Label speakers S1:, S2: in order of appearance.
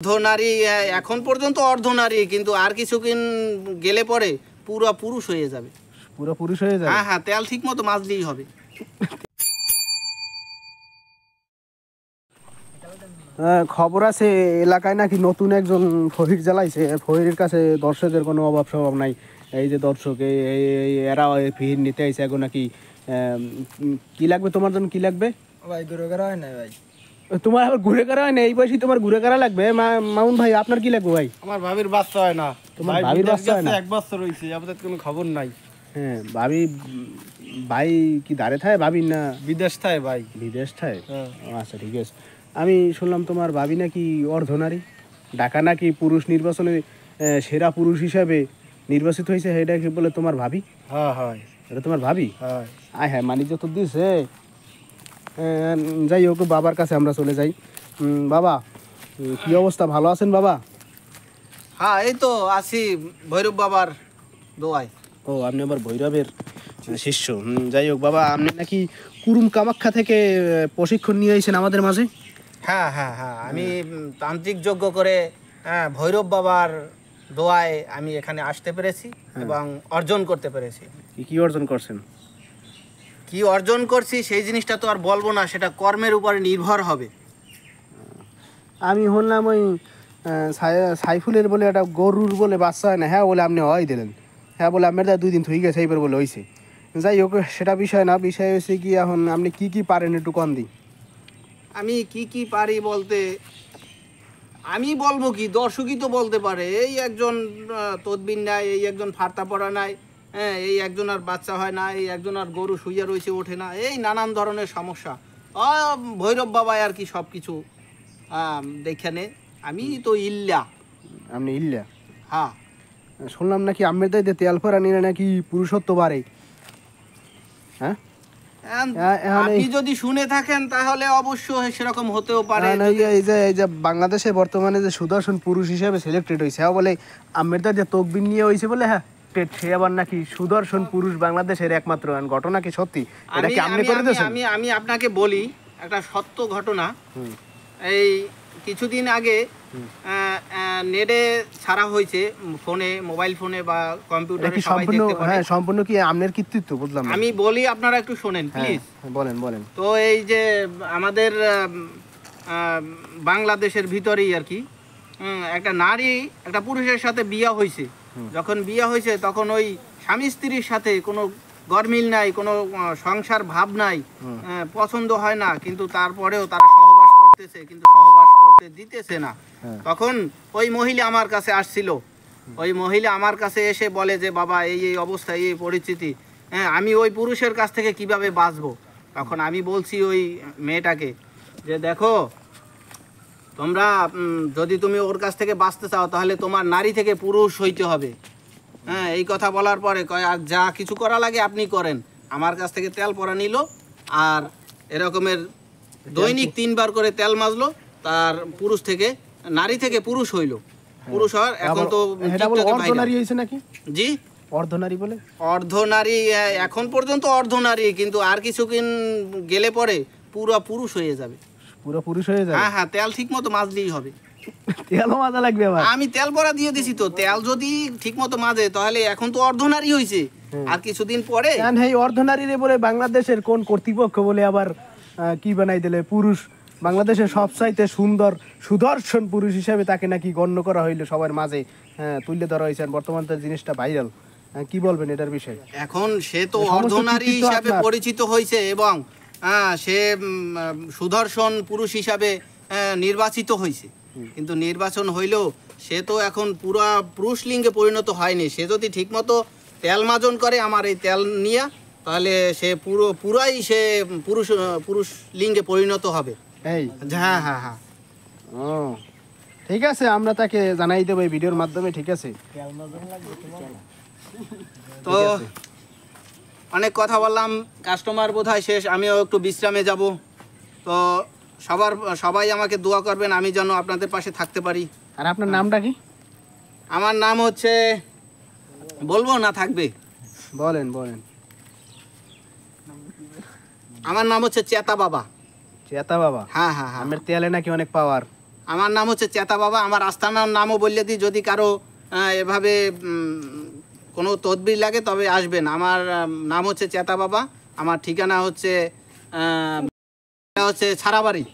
S1: অর্ধনারী এখন পর্যন্ত অর্ধনারী, কিন্তু আর কিছুদিন গেলে পরে পুরো পুরুষ হয়ে যাবে।
S2: পুরো পুরুষ হয়ে যাবে?
S1: হ্যাঁ হ্যাঁ, তেল ঠিক মতো মাজলেই হবে।
S2: খবর আছে এলাকায় নাকি নতুন একজন ফহির জ্বালাইছে। ফহিরের কাছে দর্শকের কোনো অভাব স্বভাব নাই। এই যে দর্শক এরা ফির নিতে আইছে এখন নাকি। কি লাগবে তোমার জন্য? কি লাগবে
S3: ভাই? ঘুরে করা হয় না ভাই।
S2: তোমার আবার ঘুরে করা হয় না? এই বয়সে তোমার ঘুরে করা লাগবে? মামুন ভাই আপনার কি লাগবে ভাই?
S3: আমার ভাবির বাচ্চা হয় না।
S2: তোমার ভাবির বাচ্চা হয় না?
S3: 1 বছর হইছে, আমাদের কোনো খবর নাই।
S2: হ্যাঁ, ভাই কি দাঁড়ে থাকে? ভাবি না
S3: বিদেশ থাকে ভাই।
S2: বিদেশ থাকে?
S3: হ্যাঁ।
S2: আচ্ছা ঠিক আছে। আমি শুনলাম তোমার ভাবি নাকি অর্ধনারী, ঢাকা নাকি পুরুষ নির্বাচনে সেরা পুরুষ হিসাবে নির্বাচিত হয়েছে। এটা কি বলে তোমার ভাবি?
S3: হ্যাঁ হয়।
S2: এটা তোমার ভাবি?
S3: হ্যাঁ।
S2: আয় হ্যাঁ, মানিজ্য তো দিছে। যাই হোক, বাবার কাছে আমরা চলে যাই। বাবা, কি অবস্থা? ভালো আছেন বাবা?
S1: হ্যাঁ, এই তো আছি ভৈরব বাবার দোয়ায়।
S2: ও, আপনি আবার ভৈরবের শিষ্য? যাই হোক বাবা, আপনি নাকি কুরুম কামাখ্যা থেকে প্রশিক্ষণ নিয়ে আইছেন আমাদের মাঝে?
S1: হ্যাঁ হ্যাঁ হ্যাঁ, আমি তান্ত্রিক যজ্ঞ করে ভৈরব বাবার দোয়ায় আমি এখানে আসতে পেরেছি এবং অর্জন করতে পেরেছি।
S2: কি অর্জন করছেন?
S1: কি অর্জন করছি সেই জিনিসটা তো আর বলবো না, সেটা কর্মের উপরে নির্ভর হবে।
S2: আমি শুনলাম ওই সাইফুলের বলে একটা গরুর বলে বাচ্চা হয় না, হ্যাঁ বলে আপনি হয় দিলেন। হ্যাঁ বলে আপনার 2 দিন থই গেছে, এইবার বলে হয়েছে। যাই হোক, সেটা বিষয় না, বিষয় হচ্ছে কি এখন আপনি কি পারেন একটু কন দিই।
S1: আমি কি পারি বলতে, আমি বলবো কি, দর্শকই তো বলতে পারে। এই একজন তদবির নাই, এই একজন ফার্তা পড়া নাই, হ্যাঁ, এই একজন আর বাচ্চা হয় না, এই একজন আর গরু শুইয়া রয়েছে ওঠে না, এই নানান ধরনের সমস্যা। ভৈরব বাবা আর কি সব কিছু দেখেনে। আমি তো ইল্লা।
S2: আপনি ইল্লা?
S1: হ্যাঁ,
S2: শুনলাম নাকি আমের দাইতে তেল ফেরা নিলে নাকি পুরুষত্ব বাড়ে। হ্যাঁ,
S1: আপনি যদি শুনে থাকেন তাহলে অবশ্য সেরকম হতেও পারে।
S2: এই যে বাংলাদেশে বর্তমানে যে সুদর্শন পুরুষ হিসেবে সিলেক্টেড হয়েছে, হ্যাঁ বলে আমের দাইতে তকবির নিয়ে হয়েছে বলে, হ্যাঁ সে আবার নাকি সুদর্শন পুরুষ বাংলাদেশের একমাত্র। ঘটনা কি সত্যি? এটা কি আপনি করে দিয়েছেন?
S1: আমি আপনাকে বলি একটা সত্য ঘটনা। এই কিছুদিন আগে নেটে ছাড়া হয়েছে, ফোনে, মোবাইল ফোনে বা কম্পিউটারে সবাই দেখতে পারে।
S2: হ্যাঁ, সম্পূর্ণ কি আপনার কৃতিত্ব? বুঝলাম না।
S1: আমি বলি, আপনারা একটু শোনেন প্লিজ।
S2: বলেন।
S1: তো এই যে আমাদের বাংলাদেশের ভিতরেই আর কি একটা নারী একটা পুরুষের সাথে বিয়ে হয়েছে। যখন বিয়ে হয়েছে তখন ওই স্বামী স্ত্রীর সাথে কোনো গরমিল নাই, কোনো সংসার ভাব নাই, পছন্দ হয় না, কিন্তু তারপরেও তারা সহবাস করতেছে, কিন্তু সহবাস করতে দিতেছে না। তখন ওই মহিলা আমার কাছে আসছিল। ওই মহিলা আমার কাছে এসে বলে যে, বাবা এই অবস্থা, এই পরিস্থিতি, হ্যাঁ, আমি ওই পুরুষের কাছ থেকে কিভাবে বাঁচবো? তখন আমি বলছি ওই মেয়েটাকে যে, দেখো, তোমরা যদি তুমি ওর কাছ থেকে বাঁচতে চাও তাহলে তোমার নারী থেকে পুরুষ হইতে হবে। হ্যাঁ, এই কথা বলার পরে কয়, আর যা কিছু করা লাগে আপনি করেন। আমার কাছ থেকে তেল পরা নিল, আর এরকমের দৈনিক 3 বার করে তেল মাজলো, তার পুরুষ থেকে নারী থেকে পুরুষ হইল। পুরুষ হওয়ার এখন তো
S2: অর্ধনারী হয়েছে নাকি?
S1: জি,
S2: অর্ধনারী বলে?
S1: অর্ধনারী এখন পর্যন্ত অর্ধনারী, কিন্তু আর কিছুদিন গেলে পরে পুরো পুরুষ হয়ে যাবে।
S2: পুরো পুরুষ হয়ে যাবে?
S1: হ্যাঁ হ্যাঁ, তেল ঠিক মতো মাজলেই হবে।
S2: তেলও মাজা লাগবে আবার?
S1: আমি তেল পরা দিয়ে দিছি তো, তেল যদি ঠিক মতো মাজে তাহলে এখন তো অর্ধনারী হয়েছে, আর কিছুদিন পরে।
S2: এই অর্ধনারীরে বলে বাংলাদেশের কোন কর্তৃপক্ষ বলে আবার কি বানাই দিলে পুরুষ, বাংলাদেশের সবচাইতে সুন্দর সুদর্শন পুরুষ হিসেবে তাকে নাকি গণ্য করা হইলো সবার মাঝে, তুলে ধরা হয়েছে। বর্তমান তো জিনিসটা ভাইরাল। কি বলবেন এটার বিষয়ে?
S1: এখন সে তো অর্ধনারী হিসাবে পরিচিত হয়েছে এবং সে সুদর্শন পুরুষ হিসাবে নির্বাচিত হয়েছে, কিন্তু নির্বাচন হইলেও সে তো এখন পুরো পুরুষ লিঙ্গে পরিণত হয়নি। সে যদি ঠিকমতো তেল মাজন করে আমার এই তেল নিয়ে, তাহলে সে পুরাই সে পুরুষ লিঙ্গে পরিণত হবে।
S2: এই,
S1: হ্যাঁ হ্যাঁ হ্যাঁ,
S2: ও ঠিক আছে, আমরা তাকে জানাই দেবো এই ভিডিওর মাধ্যমে। ঠিক আছে,
S1: তো অনেক কথা বললাম, কাস্টমার বোধহয় শেষ, আমিও একটু বিশ্রামে যাব। তো সবাই আমাকে দোয়া করবেন, আমি যেন আপনাদের পাশে থাকতে পারি।
S2: আর আপনার নামটা কি?
S1: আমার নাম হচ্ছে, বলবো না থাকবে?
S2: বলেন।
S1: আমার নাম হচ্ছে চেতা বাবা।
S2: চেতা বাবা?
S1: হ্যাঁ হ্যাঁ হ্যাঁ,
S2: আমার তেলে নাকি অনেক পাওয়ার।
S1: আমার নাম হচ্ছে চেতা বাবা। আমার আস্থানার নামও বললে দিই, যদি কারো এভাবে কোনো তদবির লাগে তবে আসবেন। আমার নাম হচ্ছে চেতা বাবা। আমার ঠিকানা হচ্ছে ছাড়াবাড়ি।